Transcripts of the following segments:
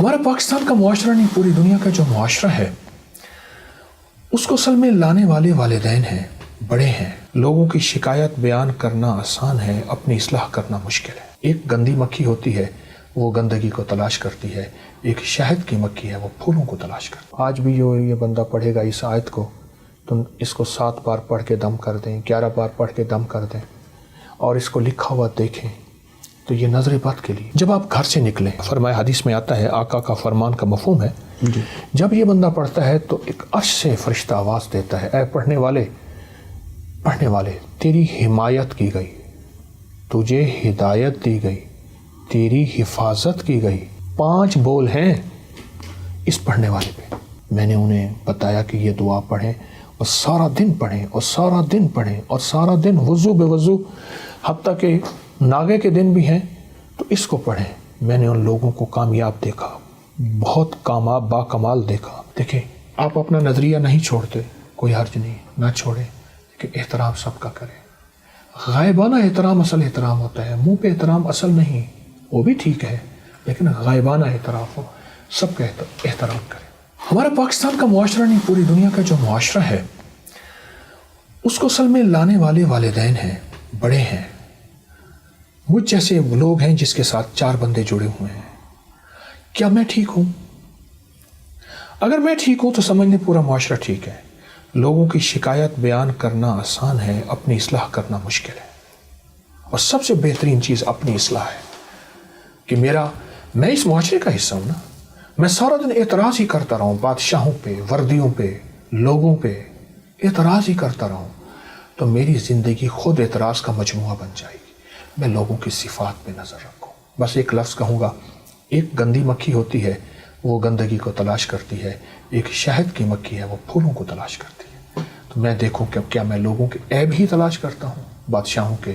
ہمارا پاکستان کا معاشرہ نہیں، پوری دنیا کا جو معاشرہ ہے اس کو اصل میں لانے والے والدین ہیں، بڑے ہیں۔ لوگوں کی شکایت بیان کرنا آسان ہے، اپنی اصلاح کرنا مشکل ہے۔ ایک گندی مکھی ہوتی ہے، وہ گندگی کو تلاش کرتی ہے، ایک شہد کی مکھی ہے، وہ پھولوں کو تلاش کرتی ہے۔ آج بھی جو یہ بندہ پڑھے گا اس آیت کو، تم اس کو 7 بار پڑھ کے دم کر دیں، 11 بار پڑھ کے دم کر دیں اور اس کو لکھا ہوا دیکھیں تو یہ نظر بد کے لیے۔ جب آپ گھر سے نکلیں، فرمایا حدیث میں آتا ہے، آقا کا فرمان کا مفہوم ہے، جب یہ بندہ پڑھتا ہے تو ایک عرش سے فرشتہ آواز دیتا ہے، اے پڑھنے والے تیری حمایت کی گئی، تجھے ہدایت دی گئی، تیری حفاظت کی گئی۔ 5 بول ہیں اس پڑھنے والے پہ۔ میں نے انہیں بتایا کہ یہ دعا پڑھیں اور سارا دن پڑھیں اور سارا دن پڑھیں اور سارا دن وضو بے وضو، حتیٰ کہ ناگے کے دن بھی ہیں تو اس کو پڑھیں۔ میں نے ان لوگوں کو کامیاب دیکھا، بہت کامیاب با کمال دیکھا۔ دیکھیں، آپ اپنا نظریہ نہیں چھوڑتے، کوئی حرج نہیں، نہ چھوڑیں، لیکن احترام سب کا کریں۔ غائبانہ احترام اصل احترام ہوتا ہے، منہ پہ احترام اصل نہیں، وہ بھی ٹھیک ہے، لیکن غائبانہ احترام ہو، سب کا احترام کریں۔ ہمارا پاکستان کا معاشرہ نہیں، پوری دنیا کا جو معاشرہ ہے اس کو اصل میں لانے والے والدین ہیں، بڑے ہیں۔ مجھ جیسے وہ لوگ ہیں جس کے ساتھ 4 بندے جڑے ہوئے ہیں۔ کیا میں ٹھیک ہوں؟ اگر میں ٹھیک ہوں تو سمجھ لیں پورا معاشرہ ٹھیک ہے۔ لوگوں کی شکایت بیان کرنا آسان ہے، اپنی اصلاح کرنا مشکل ہے۔ اور سب سے بہترین چیز اپنی اصلاح ہے کہ میں اس معاشرے کا حصہ ہوں نا، میں سارا دن اعتراض ہی کرتا رہوں، بادشاہوں پہ، وردیوں پہ، لوگوں پہ اعتراض ہی کرتا رہوں تو میری زندگی خود اعتراض کا مجموعہ بن جائے گی۔ میں لوگوں کی صفات پہ نظر رکھوں۔ بس ایک لفظ کہوں گا، ایک گندی مکھی ہوتی ہے، وہ گندگی کو تلاش کرتی ہے، ایک شہد کی مکھی ہے، وہ پھولوں کو تلاش کرتی ہے۔ تو میں دیکھوں کہ کیا میں لوگوں کے عیب ہی تلاش کرتا ہوں، بادشاہوں کے،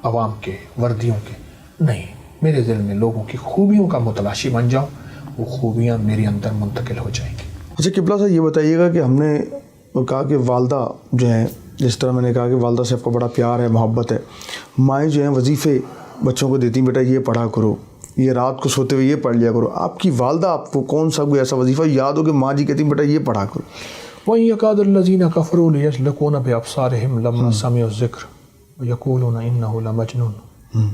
عوام کے، وردیوں کے؟ نہیں، میرے دل میں لوگوں کی خوبیوں کا متلاشی بن جاؤں، وہ خوبیاں میرے اندر منتقل ہو جائیں گی۔ اچھا قبلہ صاحب، یہ بتائیے گا کہ ہم نے کہا کہ والدہ جو ہیں، جس طرح میں نے کہا کہ والدہ سے آپ کا بڑا پیار ہے، محبت ہے، مائیں جو ہیں وظیفے بچوں کو دیتی ہیں، بیٹا یہ پڑھا کرو، یہ رات کو سوتے ہوئے یہ پڑھ لیا کرو۔ آپ کی والدہ آپ کو کون سا کوئی ایسا وظیفہ یاد ہو کہ ماں جی کہتی ہیں بیٹا یہ پڑھا کرو؟ وَإِن يَكَادُ الَّذِينَ كَفَرُوا لِيَزْلِقُونَ بِأَبْصَارِهِمْ لَمَّا سَمِعُوا الذِّكْرَ وَيَقُولُونَ إِنَّهُ لَمَجْنُونٌ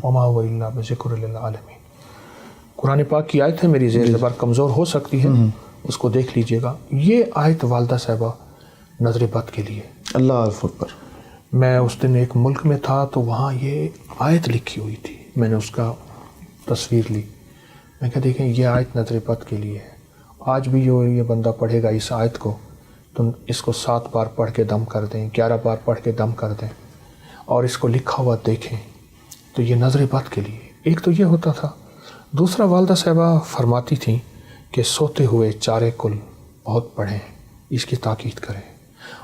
وَمَا هُوَ إِلَّا بِذِكْرٍ لِلْعَالَمِينَ۔ قرآن پاک کی آیت ہے، میری زیر زبر کمزور ہو سکتی ہے، اس کو دیکھ لیجئے گا۔ یہ آیت والدہ صاحبہ نظر بد کے لیے۔ اللہ اکبر۔ میں اس دن ایک ملک میں تھا تو وہاں یہ آیت لکھی ہوئی تھی، میں نے اس کا تصویر لی، میں کہا دیکھیں یہ آیت نظر بد کے لیے ہے۔ آج بھی جو یہ بندہ پڑھے گا اس آیت کو، تم اس کو 7 بار پڑھ کے دم کر دیں، 11 بار پڑھ کے دم کر دیں اور اس کو لکھا ہوا دیکھیں تو یہ نظر بد کے لیے۔ ایک تو یہ ہوتا تھا، دوسرا والدہ صاحبہ فرماتی تھیں کہ سوتے ہوئے چارے کل بہت پڑھیں، اس کی تاکید کریں۔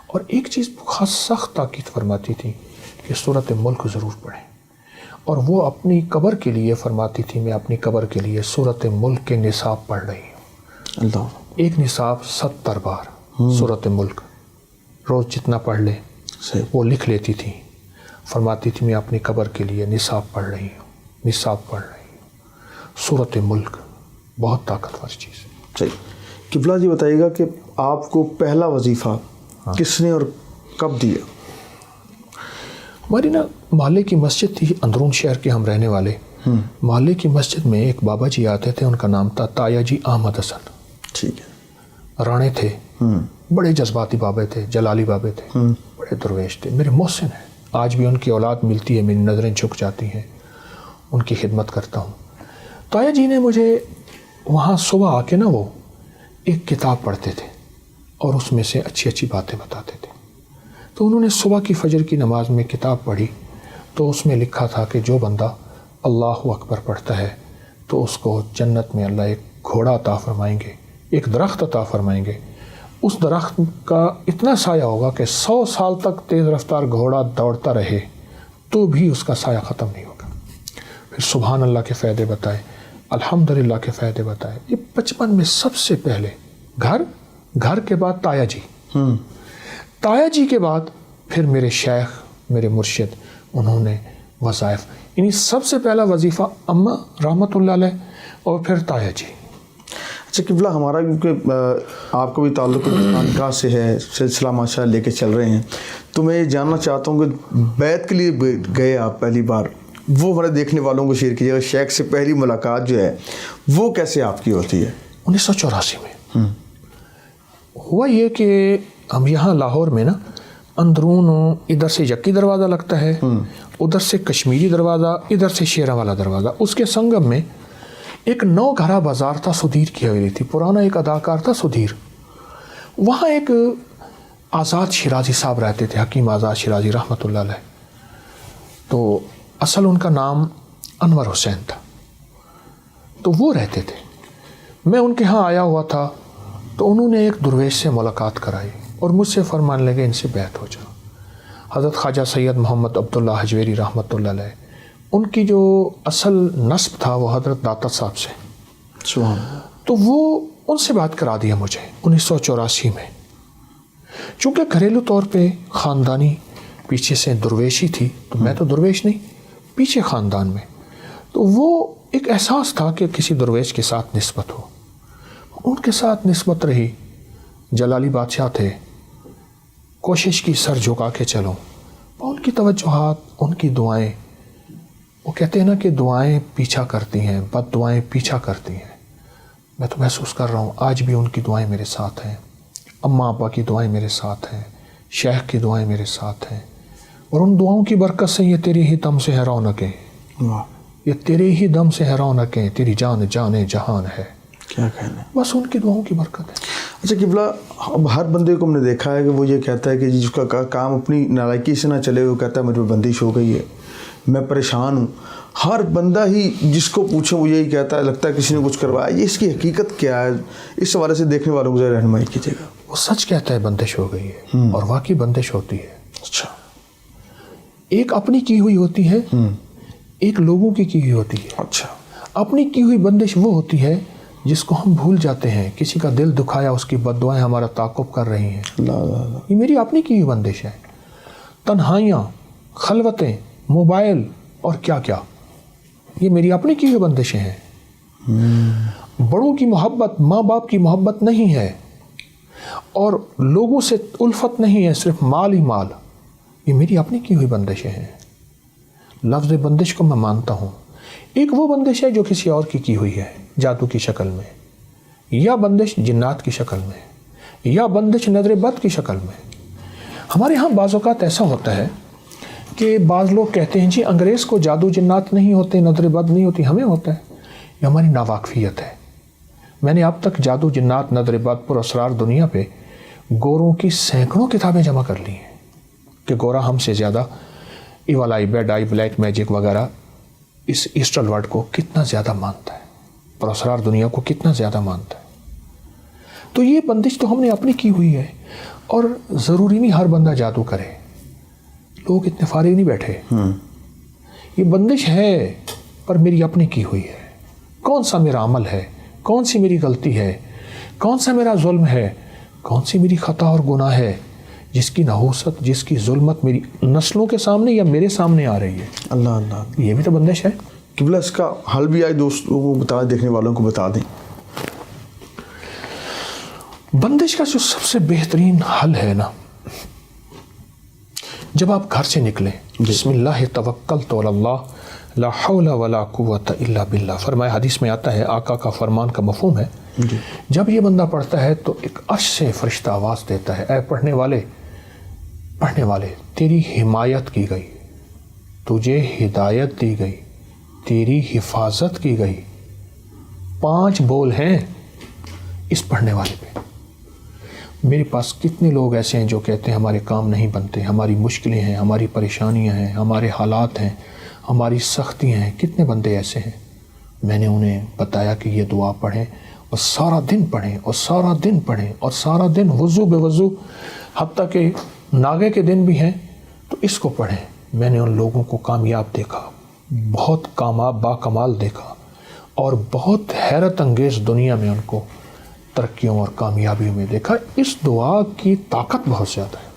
اور ایک چیز خاص سخت تاکید فرماتی تھیں کہ سورۃ ملک ضرور پڑھیں، اور وہ اپنی قبر کے لیے فرماتی تھی، میں اپنی قبر کے لیے سورۃ ملک کے نصاب پڑھ رہی ہوں۔ اللہ، ایک نصاب 70 بار سورۃ ملک، روز جتنا پڑھ لے وہ لکھ لیتی تھی، فرماتی تھی میں اپنی قبر کے لیے نصاب پڑھ رہی ہوں، نصاب پڑھ رہی ہوں۔ سورۃ ملک بہت طاقتور چیز ہے۔ صحیح۔ قبلہ جی بتائیے گا کہ آپ کو پہلا وظیفہ کس نے اور کب دیا؟ ہماری محلے کی مسجد تھی، اندرون شہر کے ہم رہنے والے۔ محلے کی مسجد میں ایک بابا جی آتے تھے، ان کا نام تھا تایا جی احمد حسن۔ ٹھیک ہے۔ رانے تھے، بڑے جذباتی بابے تھے، جلالی بابے تھے، بڑے درویش تھے، میرے محسن ہیں۔ آج بھی ان کی اولاد ملتی ہے، میری نظریں جھک جاتی ہیں، ان کی خدمت کرتا ہوں۔ تایا جی نے مجھے وہاں صبح آ کے وہ ایک کتاب پڑھتے تھے اور اس میں سے اچھی اچھی باتیں بتاتے تھے۔ تو انہوں نے صبح کی فجر کی نماز میں کتاب پڑھی تو اس میں لکھا تھا کہ جو بندہ اللہ اکبر پڑھتا ہے تو اس کو جنت میں اللہ ایک گھوڑا عطا فرمائیں گے، ایک درخت عطا فرمائیں گے، اس درخت کا اتنا سایہ ہوگا کہ 100 سال تک تیز رفتار گھوڑا دوڑتا رہے تو بھی اس کا سایہ ختم نہیں ہوگا۔ پھر سبحان اللہ کے فائدے بتائے، الحمدللہ کے فائدے بتائے۔ یہ 55 میں سب سے پہلے گھر کے بعد تایا جی، تایا جی کے بعد پھر میرے شیخ، میرے مرشد، انہوں نے وظائف، یعنی سب سے پہلا وظیفہ اماں رحمۃ اللہ علیہ اور پھر تایا جی۔ اچھا قبلہ ہمارا کیونکہ آپ کا بھی تعلق خانقاہ سے ہے، سلسلہ ماشاء اللہ لے کے چل رہے ہیں، تو میں یہ جاننا چاہتا ہوں کہ بیعت کے لیے گئے آپ پہلی بار، وہ ہمارے دیکھنے والوں کو شیئر کیجیے گا، شیخ سے پہلی ملاقات جو ہے وہ کیسے آپ کی ہوتی ہے؟ 1984 میں ہوا یہ کہ ہم یہاں لاہور میں نا اندرون ادھر سے یکی دروازہ لگتا ہے، ادھر سے کشمیری دروازہ، ادھر سے شیرہ والا دروازہ، اس کے سنگم میں ایک 9 گھرا بازار تھا، سدھیر کی حویلی تھی، پرانا ایک اداکار تھا سدھیر، وہاں ایک آزاد شیرازی صاحب رہتے تھے، حکیم آزاد شیرازی رحمۃ اللہ علیہ، تو اصل ان کا نام انور حسین تھا، تو وہ رہتے تھے، میں ان کے ہاں آیا ہوا تھا، تو انہوں نے ایک درویش سے ملاقات کرائی اور مجھ سے فرمان لگے ان سے بیعت ہو جا۔ حضرت خواجہ سید محمد عبداللہ حجویری رحمۃ اللہ علیہ، ان کی جو اصل نسب تھا وہ حضرت داتا صاحب سے، تو وہ ان سے بات کرا دیا مجھے 1984 میں، چونکہ گھریلو طور پہ خاندانی پیچھے سے درویشی تھی، تو میں تو درویش نہیں، پیچھے خاندان میں، تو وہ ایک احساس تھا کہ کسی درویش کے ساتھ نسبت ہو، ان کے ساتھ نسبت رہی، جلالی بادشاہ تھے، کوشش کی سر جھکا کے چلو، ان کی توجہات، ان کی دعائیں، وہ کہتے ہیں نا کہ دعائیں پیچھا کرتی ہیں، بد دعائیں پیچھا کرتی ہیں، میں تو محسوس کر رہا ہوں آج بھی ان کی دعائیں میرے ساتھ ہیں، اماں ابا کی دعائیں میرے ساتھ ہیں، شیخ کی دعائیں میرے ساتھ ہیں، اور ان دعاؤں کی برکت سے یہ تیری ہی دم سے ہے رونقیں، یہ تیرے ہی دم سے ہے رونقیں، تیری جان جان جہان ہے، کیا کہنا ہے، بس ان کی دعاؤں کی برکت ہے۔ اچھا قبلہ، اب ہر بندے کو ہم نے دیکھا ہے کہ وہ یہ کہتا ہے کہ جس کا کام اپنی نالائکی سے نہ چلے، وہ کہتا ہے مجھ پہ بندش ہو گئی ہے، میں پریشان ہوں، ہر بندہ ہی جس کو پوچھے وہ یہی کہتا ہے، لگتا ہے کسی نے کچھ کروایا، یہ اس کی حقیقت کیا ہے؟ اس حوالے سے دیکھنے والوں کو ذرا رہنمائی کیجیے گا۔ وہ سچ کہتا ہے بندش ہو گئی ہے، اور واقعی بندش ہوتی ہے۔ اچھا، ایک اپنی کی ہوئی ہوتی ہے، ایک لوگوں کی ہوئی ہوتی ہے۔ اچھا، اپنی کی ہوئی بندش وہ ہوتی ہے جس کو ہم بھول جاتے ہیں، کسی کا دل دکھایا، اس کی بد دعائیں ہمارا تعاقب کر رہی ہیں، یہ میری اپنی کی ہوئی بندش ہے۔ تنہائیاں، خلوتیں، موبائل اور کیا کیا، یہ میری اپنی کی ہوئی بندشیں ہیں۔ بڑوں کی محبت، ماں باپ کی محبت نہیں ہے، اور لوگوں سے الفت نہیں ہے، صرف مال ہی مال، یہ میری اپنی کی ہوئی بندشیں ہیں۔ لفظ بندش کو میں مانتا ہوں، ایک وہ بندش ہے جو کسی اور کی ہوئی ہے، جادو کی شکل میں، یا بندش جنات کی شکل میں، یا بندش نظر بد کی شکل میں۔ ہمارے ہاں بعض اوقات ایسا ہوتا ہے کہ بعض لوگ کہتے ہیں جی انگریز کو جادو جنات نہیں ہوتے، نظر بد نہیں ہوتی، ہمیں ہوتا ہے، یہ ہماری ناواقفیت ہے۔ میں نے اب تک جادو جنات، نظر بد، پر اسرار دنیا پہ گوروں کی سینکڑوں کتابیں جمع کر لی ہیں کہ گورا ہم سے زیادہ evil eye, bad eye, black magic وغیرہ اس ایسٹرل ورڈ کو کتنا زیادہ مانتا ہے، پر اسرار دنیا کو کتنا زیادہ مانتا ہے۔ تو یہ بندش تو ہم نے اپنی کی ہوئی ہے، اور ضروری نہیں ہر بندہ جادو کرے، لوگ اتنے فارغ نہیں بیٹھے، یہ بندش ہے پر میری اپنی کی ہوئی ہے۔ کون سا میرا عمل ہے، کون سی میری غلطی ہے، کون سا میرا ظلم ہے، کون سی میری خطا اور گناہ ہے جس کی نحوست، جس کی ظلمت میری نسلوں کے سامنے یا میرے سامنے آ رہی ہے۔ اللہ اللہ، یہ بھی تو بندش ہے۔ قبلہ اس کا حل بھی آئے دوستوں کو بتا، دیکھنے والوں کو بتا دیں۔ بندش کا جو سب سے بہترین حل ہے نا، جب آپ گھر سے نکلیں، بسم اللہ توکلت علی اللہ لا حول ولا قوت الا باللہ، فرمایا حدیث میں آتا ہے، آقا کا فرمان کا مفہوم ہے، جب یہ بندہ پڑھتا ہے تو ایک عرش سے فرشتہ آواز دیتا ہے، اے پڑھنے والے تیری حمایت کی گئی، تجھے ہدایت دی گئی، تیری حفاظت کی گئی۔ 5 بول ہیں اس پڑھنے والے پہ۔ میرے پاس کتنے لوگ ایسے ہیں جو کہتے ہیں ہمارے کام نہیں بنتے، ہماری مشکلیں ہیں، ہماری پریشانیاں ہیں، ہمارے حالات ہیں، ہماری سختیاں ہیں، کتنے بندے ایسے ہیں۔ میں نے انہیں بتایا کہ یہ دعا پڑھیں، اور سارا دن پڑھیں، اور سارا دن پڑھیں، اور سارا دن وضو بے وضو، حتیٰ کہ ناگے کے دن بھی ہیں تو اس کو پڑھیں۔ میں نے ان لوگوں کو کامیاب دیکھا، بہت کامیاب با کمال دیکھا، اور بہت حیرت انگیز دنیا میں ان کو ترقیوں اور کامیابیوں میں دیکھا۔ اس دعا کی طاقت بہت زیادہ ہے۔